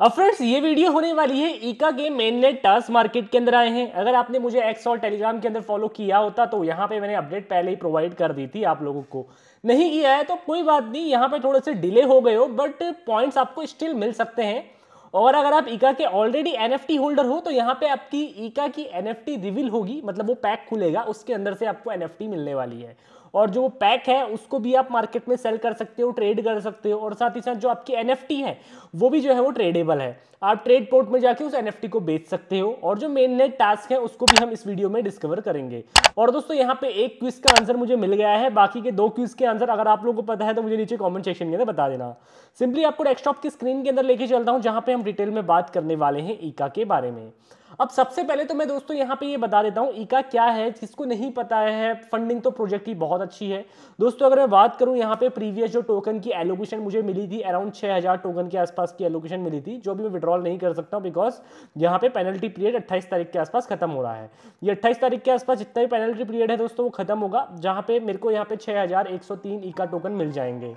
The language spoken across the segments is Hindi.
अब फ्रेंड्स ये वीडियो होने वाली है ईका के मेननेट टास्क मार्केट के अंदर आए हैं। अगर आपने मुझे एक्स और टेलीग्राम के अंदर फॉलो किया होता तो यहाँ पे मैंने अपडेट पहले ही प्रोवाइड कर दी थी आप लोगों को। नहीं किया है तो कोई बात नहीं, यहाँ पे थोड़े से डिले हो गए हो बट पॉइंट्स आपको स्टिल मिल सकते हैं। और अगर आप ईका के ऑलरेडी एनएफटी होल्डर हो तो यहाँ पे आपकी ईका की एनएफटी रिवील होगी, मतलब वो पैक खुलेगा, उसके अंदर से आपको एनएफटी मिलने वाली है। और जो पैक है उसको भी आप मार्केट में सेल कर सकते हो, ट्रेड कर सकते हो, और साथ ही साथ जो आपकी एनएफटी है वो भी जो है वो ट्रेडेबल है। आप ट्रेड पोर्ट में जाके उस एनएफटी को बेच सकते हो। और जो मेन नेट टास्क है उसको भी हम इस वीडियो में डिस्कवर करेंगे। और दोस्तों यहाँ पे एक क्विज का आंसर मुझे मिल गया है, बाकी के 2 क्विज के आंसर अगर आप लोगों को पता है तो मुझे नीचे कमेंट सेक्शन के अंदर बता देना। सिंपली आपको डेस्कटॉप की स्क्रीन के अंदर लेके चलता हूँ जहां पे हम डिटेल में बात करने वाले हैं ईका के बारे में। अब सबसे पहले तो मैं दोस्तों यहाँ पे ये बता देता हूँ ईका क्या है, जिसको नहीं पता है। फंडिंग तो प्रोजेक्ट की बहुत अच्छी है दोस्तों। अगर मैं बात करूँ यहाँ पे प्रीवियस जो टोकन की एलोकेशन मुझे मिली थी, अराउंड 6000 टोकन के आसपास की एलोकेशन मिली थी, जो भी मैं विड्रॉल नहीं कर सकता बिकॉज यहाँ पे पेनल्टी पीरियड 28 तारीख के आसपास खत्म हो रहा है। ये 28 तारीख के आसपास जितना भी पेनल्टी पीरियड है दोस्तों वो खत्म होगा, जहाँ पे मेरे को यहाँ पे 6103 ईका टोकन मिल जाएंगे।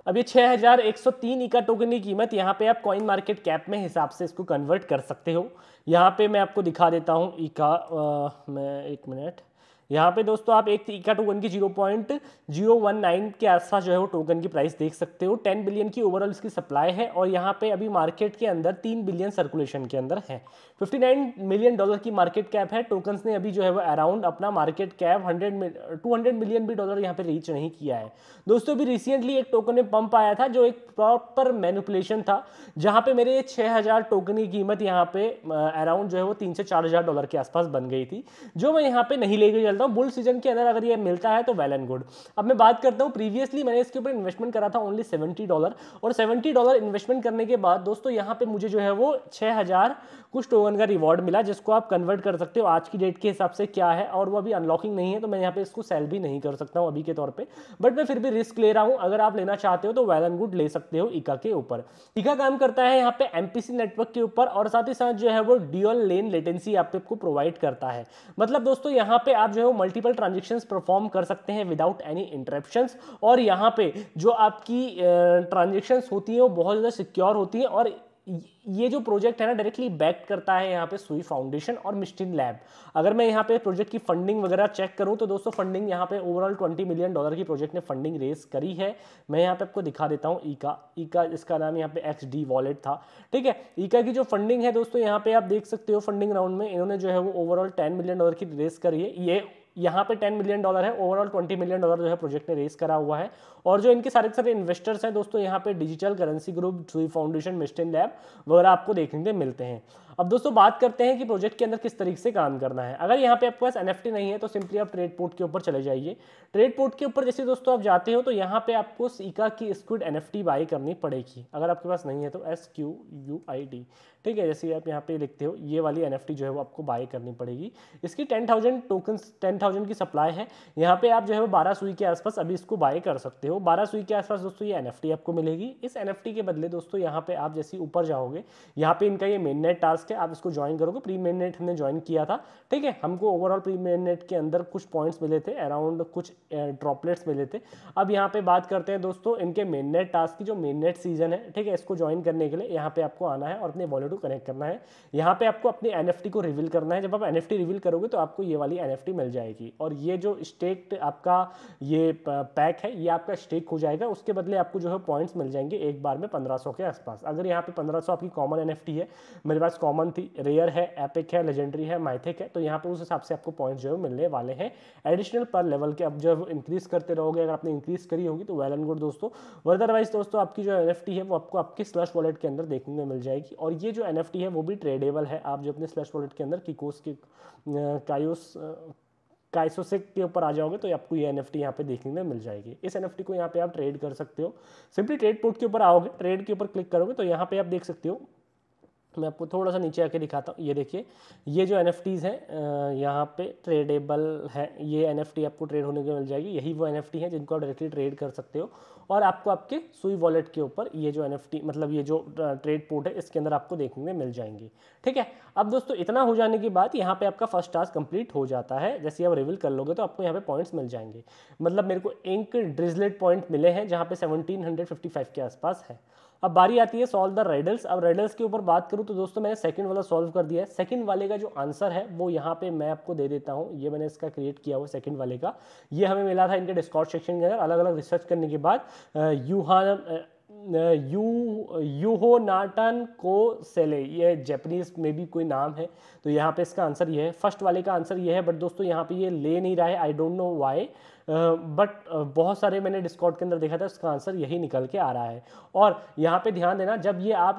अब ये 6103 ईका टोकन की कीमत यहाँ पे आप कॉइन मार्केट कैप में हिसाब से इसको कन्वर्ट कर सकते हो। यहाँ पे मैं आपको दिखा देता हूँ ईका, मैं एक मिनट, यहाँ पे दोस्तों आप एक ईका टोकन की 0.019 के आसपास जो है वो टोकन की प्राइस देख सकते हो। 10 बिलियन की ओवरऑल इसकी सप्लाई है और यहाँ पे अभी मार्केट के अंदर 3 बिलियन सर्कुलेशन के अंदर है। 59 मिलियन डॉलर की मार्केट कैप है। टोकन्स ने अभी जो है वो अराउंड अपना मार्केट कैप 200 मिलियन भी डॉलर यहाँ पे रीच नहीं किया है दोस्तों। अभी रिसेंटली एक टोकन में पंप आया था जो एक प्रॉपर मैनिपुलेशन था, जहाँ पे मेरे 6000 टोकन की कीमत यहाँ पे अराउंड जो है वो 3 से 4000 डॉलर के आसपास बन गई थी, जो मैं यहाँ पे नहीं लेके चलता हूँ। बुल सीजन के अंदर अगर ये मिलता है तो वेल एंड गुड। अब मैं बात करता हूँ प्रीवियसली मैंने इसके ऊपर इन्वेस्टमेंट करा था ओनली $70, और $70 इन्वेस्टमेंट करने के बाद दोस्तों यहाँ पे मुझे जो है वो 6000 कुछ टोकन का रिवॉर्ड मिला, जिसको आप कन्वर्ट कर सकते हो आज की डेट के हिसाब से क्या है। और वो अभी अनलॉकिंग नहीं है तो मैं यहाँ पे इसको सेल भी नहीं कर सकता हूँ अभी के तौर पे, बट मैं फिर भी रिस्क ले रहा हूँ। अगर आप लेना चाहते हो तो वेल एंड गुड ले सकते हो ईका के ऊपर। ईका काम करता है यहाँ पे एमपीसी नेटवर्क के ऊपर, और साथ ही साथ जो है वो ड्यूअल लेन लेटेंसी आपको प्रोवाइड करता है। मतलब दोस्तों यहाँ पे आप जो है वो मल्टीपल ट्रांजेक्शंस परफॉर्म कर सकते हैं विदाउट एनी इंटरप्शंस। और यहाँ पे जो आपकी ट्रांजेक्शंस होती हैं वो बहुत ज़्यादा सिक्योर होती हैं। और ये जो प्रोजेक्ट है ना डायरेक्टली बैक करता है यहाँ पे सुई फाउंडेशन और मिस्टिन लैब। अगर मैं यहाँ पे प्रोजेक्ट की फंडिंग वगैरह चेक करूँ तो दोस्तों फंडिंग यहाँ पे ओवरऑल $20 मिलियन की प्रोजेक्ट ने फंडिंग रेस करी है। मैं यहाँ पे आपको दिखा देता हूँ ईका इसका नाम यहाँ पे XD वॉलेट था, ठीक है। ईका की जो फंडिंग है दोस्तों यहाँ पे आप देख सकते हो फंडिंग राउंड में इन्होंने जो है वो ओवरऑल $10 मिलियन की रेस करी है। ये यहाँ पे $10 मिलियन है, ओवरऑल $20 मिलियन जो है प्रोजेक्ट ने रेस करा हुआ है। और जो इनके सारे सारे इन्वेस्टर्स हैं दोस्तों यहाँ पे डिजिटल करेंसी ग्रुप, सुई फाउंडेशन, मिस्टिन लैब वगैरह आपको देखने को मिलते हैं। अब दोस्तों बात करते हैं कि प्रोजेक्ट के अंदर किस तरीके से काम करना है। अगर यहाँ पे आपके पास एनएफटी नहीं है तो सिंपली आप ट्रेड पोर्ट के ऊपर चले जाइए। ट्रेड पोर्ट के ऊपर जैसे दोस्तों आप जाते हो तो यहाँ पे आपको ईका की स्क्विड एनएफटी बाई करनी पड़ेगी। अगर आपके पास नहीं है तो SQUID, ठीक है, जैसे आप यहाँ पे लिखते हो ये वाली एनएफटी जो है वो आपको बाई करनी पड़ेगी। इसकी 10,000 टोकन्स 10,000 की सप्लाई है। यहाँ पे आप जो है वो 12 सुई के आसपास अभी इसको बाय कर सकते हो। 12 सुई के आसपास दोस्तों ये एनएफटी आपको मिलेगी। इस एनएफटी के बदले दोस्तों यहाँ पे आप जैसे ऊपर जाओगे, यहाँ पे इनका ये मेन नेट टास्क है, आप इसको ज्वाइन करोगे। प्री मेन नेट हमने ज्वाइन किया था, ठीक है। हमको ओवरऑल प्री मेन नेट के अंदर कुछ पॉइंट्स मिले थे, अराउंड कुछ ड्रॉपलेट्स मिले थे। अब यहाँ पे बात करते हैं दोस्तों इनके मेन नेट टास्क की। जो मेन नेट सीजन है, ठीक है, इसको ज्वाइन करने के लिए यहाँ पे आपको आना है और अपने वॉलेट को कनेक्ट करना है। यहाँ पे आपको अपनी एनएफटी को रिवील करना है। जब आप एनएफटी रिवील करोगे तो आपको ये वाली एनएफटी मिल जाएगी। और ये जो स्टेक्ड आपका ये पैक है ये आपका स्टेक हो जाएगा। उसके बदले आपको जो है पॉइंट्स मिल जाएंगे एक बार में 1500 के आसपास। अगर यहाँ पे 1500 आपकी कॉमन एनएफटी है, मेरे पास कॉमन थी, रेयर है, एपिक है, लेजेंडरी है, माइथिक है, तो यहाँ पे उस हिसाब से आपको पॉइंट्स जो है मिलने वाले हैं एडिशनल पर लेवल के। अब जब इंक्रीज करते रहोगे, अगर आपने इंक्रीज करी होगी तो वेल एंड गुड दोस्तों। अदरवाइज दोस्तों आपकी जो एनएफटी है वो आपको आपके स्लश वॉलेट के अंदर देखने को मिल जाएगी। और ये जो एनएफटी है वो भी ट्रेडेबल है। आप जो अपने स्लश वॉलेट के अंदर किकोस के काइसोसेक के ऊपर आ जाओगे तो आपको ये एनएफटी यहाँ पे देखने में मिल जाएगी। इस एनएफटी को यहाँ पे आप ट्रेड कर सकते हो। सिंपली ट्रेड पोर्ट के ऊपर आओगे, ट्रेड के ऊपर क्लिक करोगे तो यहाँ पे आप देख सकते हो। मैं आपको थोड़ा सा नीचे आके दिखाता हूँ। ये देखिए, ये जो एनएफटीज़ हैं यहाँ पे ट्रेडेबल है। ये एनएफटी आपको ट्रेड होने को मिल जाएगी। यही वो एनएफटी है जिनको आप डायरेक्टली ट्रेड कर सकते हो। और आपको आपके सुई वॉलेट के ऊपर ये जो एनएफटी, मतलब ये जो ट्रेड पोर्ट है, इसके अंदर आपको देखने में मिल जाएंगी, ठीक है। अब दोस्तों इतना हो जाने के बाद यहाँ पे आपका फर्स्ट टास्क कंप्लीट हो जाता है। जैसे आप रिवील कर लोगे तो आपको यहाँ पे पॉइंट्स मिल जाएंगे। मतलब मेरे को इंक ड्रिजलेट पॉइंट मिले हैं जहाँ पे 1755 के आसपास है। अब बारी आती है सॉल्व द रेडल्स। अब रेडल्स के ऊपर बात करूं तो दोस्तों मैंने सेकंड वाला सॉल्व कर दिया है। सेकंड वाले का जो आंसर है वो यहाँ पे मैं आपको दे देता हूँ। ये मैंने इसका क्रिएट किया हुआ सेकंड वाले का, ये हमें मिला था इनके डिस्कॉर्ड सेक्शन के अंदर अलग अलग रिसर्च करने के बाद। यूहो नाटन को सेले, ये जापानीज में भी कोई नाम है, तो यहाँ पे इसका आंसर ये है। फर्स्ट वाले का आंसर ये है, बट दोस्तों यहाँ पे ये ले नहीं रहा है, I don't know why, but बहुत सारे मैंने डिस्कॉर्ड के अंदर देखा था, इसका आंसर यही निकल के आ रहा है। और यहाँ पे ध्यान देना, जब ये आप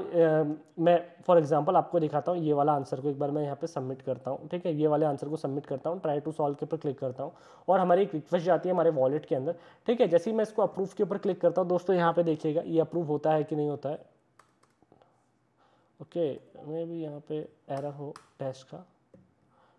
मैं फॉर एग्जांपल आपको दिखाता हूँ, ये वाला आंसर को एक बार मैं यहाँ पे सबमिट करता हूँ, ठीक है, ये वाले आंसर को सबमिट करता हूँ, ट्राई टू सॉल्व के ऊपर क्लिक करता हूँ और हमारी एक रिक्वेस्ट जाती है हमारे वॉलेट के अंदर, ठीक है। जैसे ही मैं इसको अप्रूव के ऊपर क्लिक करता हूँ दोस्तों, यहाँ पे देखिएगा ये अप्रूव होता है कि नहीं होता है। ओके, मैं भी यहाँ पे एरर हो टेस्ट का,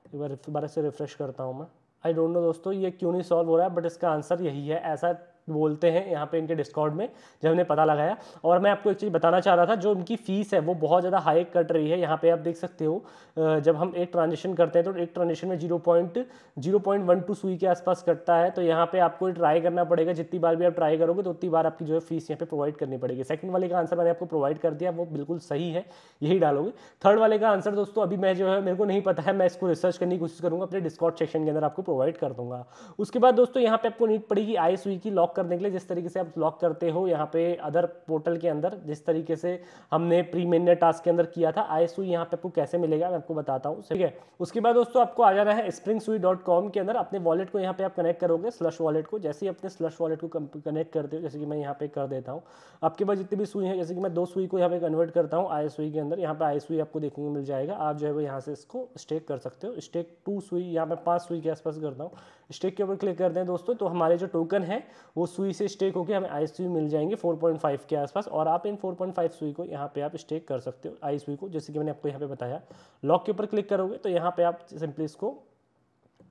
एक बार दोबारा से रिफ्रेश करता हूँ मैं। आई डोंट नो दोस्तों ये क्यों नहीं सॉल्व हो रहा है, बट इसका आंसर यही है, ऐसा बोलते हैं यहाँ पे इनके डिस्कॉर्ड में जब हमने पता लगाया। और मैं आपको एक चीज़ बताना चाह रहा था, जो इनकी फीस है वो बहुत ज़्यादा हाई कट रही है। यहाँ पे आप देख सकते हो, जब हम एक ट्रांजेक्शन करते हैं तो एक ट्रांजेक्शन में 0.12 सुई के आसपास कटता है। तो यहाँ पे आपको ट्राई करना पड़ेगा, जितनी बार भी आप ट्राई करोगे तो उतनी बार आपकी जो है फीस यहाँ पे प्रोवाइड करनी पड़ेगी। सेकंड वाले का आंसर मैंने आपको प्रोवाइड कर दिया, वो बिल्कुल सही है, यही डालोगे। थर्ड वाले का आंसर दोस्तों अभी मैं जो है मेरे को नहीं पता है, मैं इसको रिसर्च करने की कोशिश करूँगा, अपने डिस्कॉर्ड सेक्शन के अंदर आपको प्रोवाइड कर दूंगा। उसके बाद दोस्तों यहाँ पे आपको नीड पड़ेगी आईएसवी की लॉक करने के लिए, जिस तरीके से आप लॉक करते हो यहाँ पे अदर पोर्टल के अंदर, जिस तरीके से हमने प्री मेननेट टास्क के अंदर किया था। आईएसवी यहाँ पे आपको कैसे मिलेगा मैं आपको बताता हूँ, ठीक है। उसके बाद दोस्तों आपको आ जाना है springsui.com के अंदर, अपने वॉलेट को यहाँ पे आप कनेक्ट करोगे, स्लश वॉलेट को। जैसे ही अपने स्लश वॉलेट को कनेक्ट करते हो, जैसे कि मैं यहाँ पे कर देता हूँ, आपके पास जितनी भी सुई है, जैसे कि मैं 2 सुई को यहाँ पे कन्वर्ट करता हूँ आईएसवी के अंदर, यहाँ पे आईएसवी आपको देखने को मिल जाएगा। आप जो है वो यहाँ से इसको स्टेक कर सकते हो। स्टेक 2 सुई, यहाँ पे 5 सुई के आसपास करता हूँ, स्टेक के ऊपर क्लिक करते हैं दोस्तों, तो हमारे जो टोकन है वो सुई से स्टेक होकर हमें आईएसवी मिल जाएंगे 4.5 के आसपास। और आप इन 4.5 सुई को यहाँ पे आप स्टेक कर सकते हो आईएसवी को, जैसे कि मैंने आपको यहाँ पे बताया। लॉक के ऊपर क्लिक करोगे तो यहाँ पे आप सिंपली इसको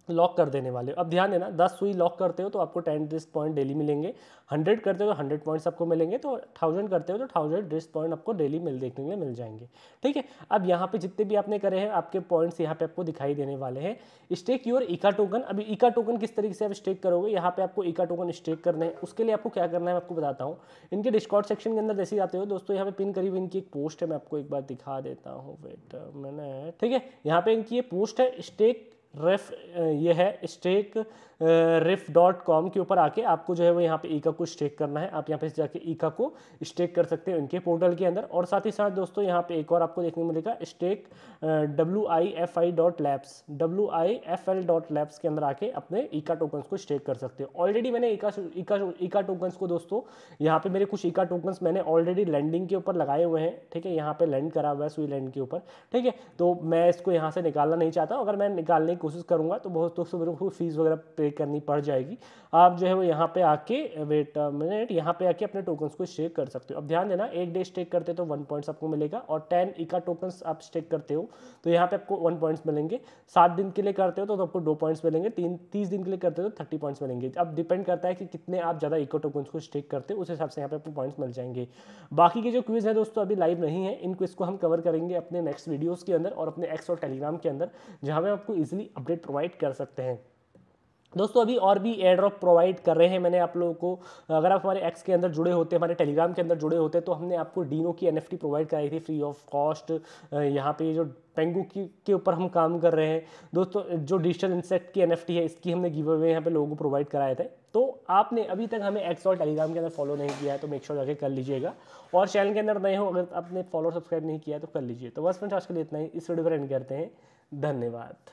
लॉक कर देने वाले हो। अब ध्यान देना, 10 सुई लॉक करते हो तो आपको 10 ड्रिस्ट पॉइंट डेली मिलेंगे, 100 करते हो तो 100 पॉइंट्स आपको मिलेंगे, तो 1000 करते हो तो 1000 ड्रिस्ट पॉइंट आपको डेली देखने के लिए मिल जाएंगे, ठीक है। अब यहाँ पे जितने भी आपने करे हैं आपके पॉइंट्स यहाँ पे आपको दिखाई देने वाले हैं। स्टेक योर इका टोकन। अभी इका टोकन किस तरीके से आप स्टेक करोगे, यहाँ पे आपको इका टोकन स्टेक करने हैं। उसके लिए आपको क्या करना है मैं आपको बताता हूँ। इनके डिस्कॉर्ड सेक्शन के अंदर जैसे ही आते हो दोस्तों, यहाँ पे पिन करी हुई इनकी एक पोस्ट है, मैं आपको एक बार दिखा देता हूँ, वेट मैंने, ठीक है। यहाँ पे इनकी ये पोस्ट है, स्टेक रेफ, ये है स्टेक रिफ.com के ऊपर आके आपको जो है वो यहाँ पे ईका को स्टेक करना है। आप यहाँ पे जाके ईका को स्टेक कर सकते हो इनके पोर्टल के अंदर। और साथ ही साथ दोस्तों यहाँ पे एक और आपको देखने को मिलेगा, स्टेक WIFI.labs के अंदर आके अपने ईका टोकन्स को स्टेक कर सकते हो। ऑलरेडी मैंने ईका टोकन्स को दोस्तों, यहाँ पे मेरे कुछ ईका टोकन्स मैंने ऑलरेडी लैंडिंग के ऊपर लगाए हुए हैं, ठीक है। यहाँ पे लैंड करा हुआ है सुई लैंड के ऊपर, ठीक है। तो मैं इसको यहाँ से निकालना नहीं चाहता, अगर मैं निकालने की कोशिश करूँगा तो बहुत दोस्तों मेरे को फीस वगैरह पे करनी पड़ जाएगी। आप जो है वो यहाँ पे आके वेट मिनट, यहाँ पे आके अपने टोकन्स को स्टेक कर सकते हो। अब ध्यान देना, 1 डे स्टेक करते तो 1 पॉइंट्स आपको मिलेगा, और 10 इका टोकन्स आप स्टेक करते हो तो यहाँ पे आपको 1 पॉइंट्स मिलेंगे। 7 दिन के लिए करते हो तो आपको 2 पॉइंट्स मिलेंगे, 30 दिन के लिए करते हो तो 30 पॉइंट्स मिलेंगे। अब डिपेंड करता है कि कितने आप ज़्यादा इको टोकन्स को स्टेक करते हो, उस हिसाब से यहाँ पे आपको पॉइंट्स मिल जाएंगे। बाकी के जो क्विज है दोस्तों अभी लाइव नहीं है, इन क्विज को हम कवर करेंगे अपने नेक्स्ट वीडियोज़ के अंदर और अपने एक्स और टेलीग्राम के अंदर, जहाँ पे आपको ईजिली अपडेट प्रोवाइड कर सकते हैं। दोस्तों अभी और भी एयर ड्रॉप प्रोवाइड कर रहे हैं मैंने आप लोगों को। अगर आप हमारे एक्स के अंदर जुड़े होते, हमारे टेलीग्राम के अंदर जुड़े होते, तो हमने आपको डीनो की एनएफटी प्रोवाइड कराई थी फ्री ऑफ कॉस्ट। यहाँ पे जो पेंगू के ऊपर हम काम कर रहे हैं दोस्तों, जो डिजिटल इंसेक्ट की एनएफटी है इसकी हमने गिव अवे यहाँ पे लोगों को प्रोवाइड कराए थे। तो आपने अभी तक हमें एक्स और टेलीग्राम के अंदर फॉलो नहीं किया है तो मेक श्योर जाके कर लीजिएगा, और चैनल के अंदर नए हो अगर आपने फॉलो सब्सक्राइब नहीं किया है तो कर लीजिए। तो बस फ्रेंड्स आज के लिए इतना ही, इस वीडियो पर एंड करते हैं, धन्यवाद।